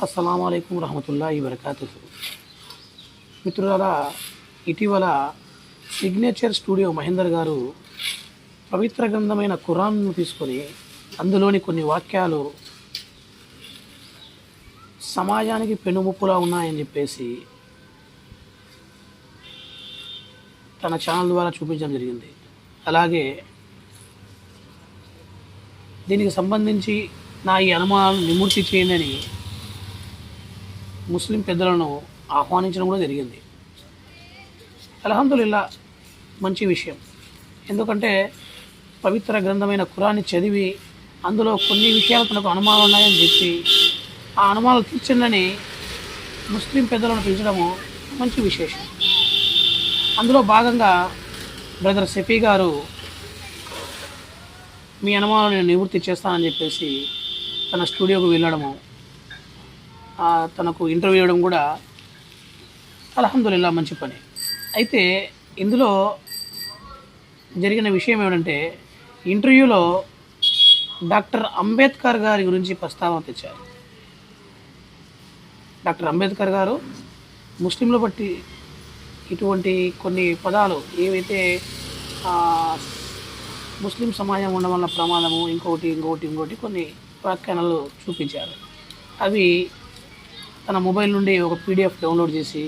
అస్సలాము అలైకుం వరహమతుల్లాహి వబరకాతుహు. మిత్రులారా, ఇటీవల సిగ్నేచర్ స్టూడియో మహేందర్ గారు పవిత్ర గ్రంథమైన ఖురాన్ను తీసుకొని అందులోని కొన్ని వాక్యాలు సమాజానికి పెనుముప్పులా ఉన్నాయని చెప్పేసి తన ఛానల్ ద్వారా చూపించడం జరిగింది. అలాగే దీనికి సంబంధించి నా ఈ అనుమానాలను నివృత్తి చేయండి ముస్లిం పెద్దలను ఆహ్వానించడం కూడా జరిగింది. అల్హమ్దులిల్లా, మంచి విషయం. ఎందుకంటే పవిత్ర గ్రంథమైన ఖురాన్ని చదివి అందులో కొన్ని విషయాలు తనకు అనుమానాలు ఉన్నాయని చెప్పి ఆ అనుమానాలు తీర్చండి ముస్లిం పెద్దలను పిలిచడము మంచి విశేషం. అందులో భాగంగా బ్రదర్ షఫీ గారు మీ అనుమానాలను నేను నివృత్తి చేస్తానని చెప్పేసి తన స్టూడియోకు వెళ్ళడము, తనకు ఇంటర్వ్యూ ఇవ్వడం కూడా అల్హమ్దులిల్లా మంచి పని. అయితే ఇందులో జరిగిన విషయం ఏమిటంటే, ఇంటర్వ్యూలో డాక్టర్ అంబేద్కర్ గారి గురించి ప్రస్తావన తెచ్చారు. డాక్టర్ అంబేద్కర్ గారు ముస్లింలు బట్టి ఇటువంటి కొన్ని పదాలు ఏవైతే ముస్లిం సమాజం ఉండడం వల్ల ప్రమాదము, ఇంకోటి కొన్ని వ్యాఖ్యానాలు చూపించారు. అవి తన మొబైల్ నుండి ఒక పీడిఎఫ్ డౌన్లోడ్ చేసి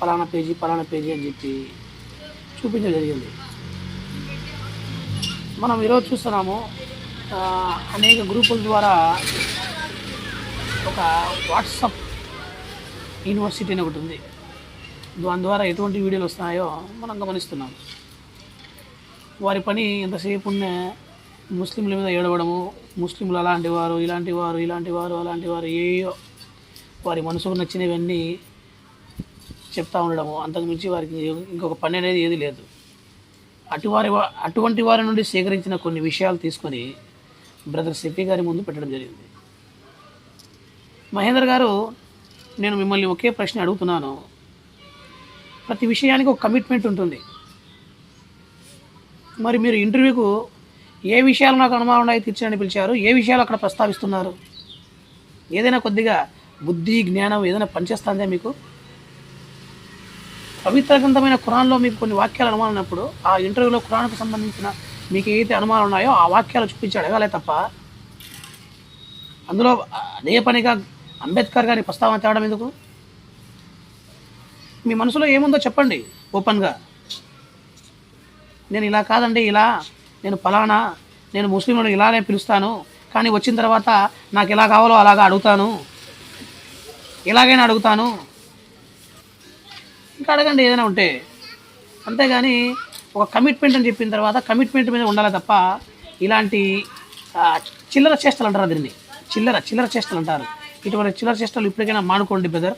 పలానా పేజీ అని చెప్పి చూపించడం జరిగింది. మనం ఈరోజు చూస్తున్నాము, అనేక గ్రూపుల ద్వారా ఒక వాట్సాప్ యూనివర్సిటీ అని ఒకటి ఉంది. దాని ద్వారా ఎటువంటి వీడియోలు వస్తున్నాయో మనం గమనిస్తున్నాం. వారి పని ఎంతసేపు ఉన్న ముస్లింల మీద ఏడవడము, ముస్లింలు అలాంటి వారు ఏయో వారి మనసుకు నచ్చినవన్నీ చెప్తా ఉండడము, అంతకుమించి వారికి ఇంకొక పని అనేది ఏది లేదు. అటువంటి వారి నుండి సేకరించిన కొన్ని విషయాలు తీసుకొని బ్రదర్ షఫీ గారి ముందు పెట్టడం జరిగింది. మహేందర్ గారు, నేను మిమ్మల్ని ఒకే ప్రశ్న అడుగుతున్నాను. ప్రతి విషయానికి ఒక కమిట్మెంట్ ఉంటుంది. మరి మీరు ఇంటర్వ్యూకు ఏ విషయాలు నాకు అనుమానం ఉన్నాయి తీర్చని పిలిచారు, ఏ విషయాలు అక్కడ ప్రస్తావిస్తున్నారు? ఏదైనా కొద్దిగా బుద్ధి జ్ఞానం ఏదైనా పనిచేస్తుందా మీకు? పవిత్ర గ్రంథమైన ఖురాన్లో మీకు కొన్ని వాక్యాలు అనుమానం ఉన్నప్పుడు ఆ ఇంటర్వ్యూలో ఖురాన్కు సంబంధించిన మీకు ఏదైతే అనుమానాలు ఉన్నాయో ఆ వాక్యాలు చూపించి అడగాలే తప్ప అందులో అదే పనిగా అంబేద్కర్ గారి ప్రస్తావన తేవడం ఎందుకు? మీ మనసులో ఏముందో చెప్పండి ఓపెన్గా. నేను ఇలా కాదండి, నేను ఫలానా, నేను ముస్లింలను ఇలానే పిలుస్తాను, కానీ వచ్చిన తర్వాత నాకు ఎలా కావాలో అలాగా అడుగుతాను, ఎలాగైనా అడుగుతాను, ఇంకా అడగండి ఏదైనా ఉంటే. అంతేగాని ఒక కమిట్మెంట్ అని చెప్పిన తర్వాత కమిట్మెంట్ మీద ఉండాలి తప్ప ఇలాంటి చిల్లర చేష్టలు అంటారు. దీన్ని చిల్లర చేష్టలు అంటారు. ఇటువంటి చిల్లర చేష్టలు ఇప్పటికైనా మానుకోండి బ్రదర్.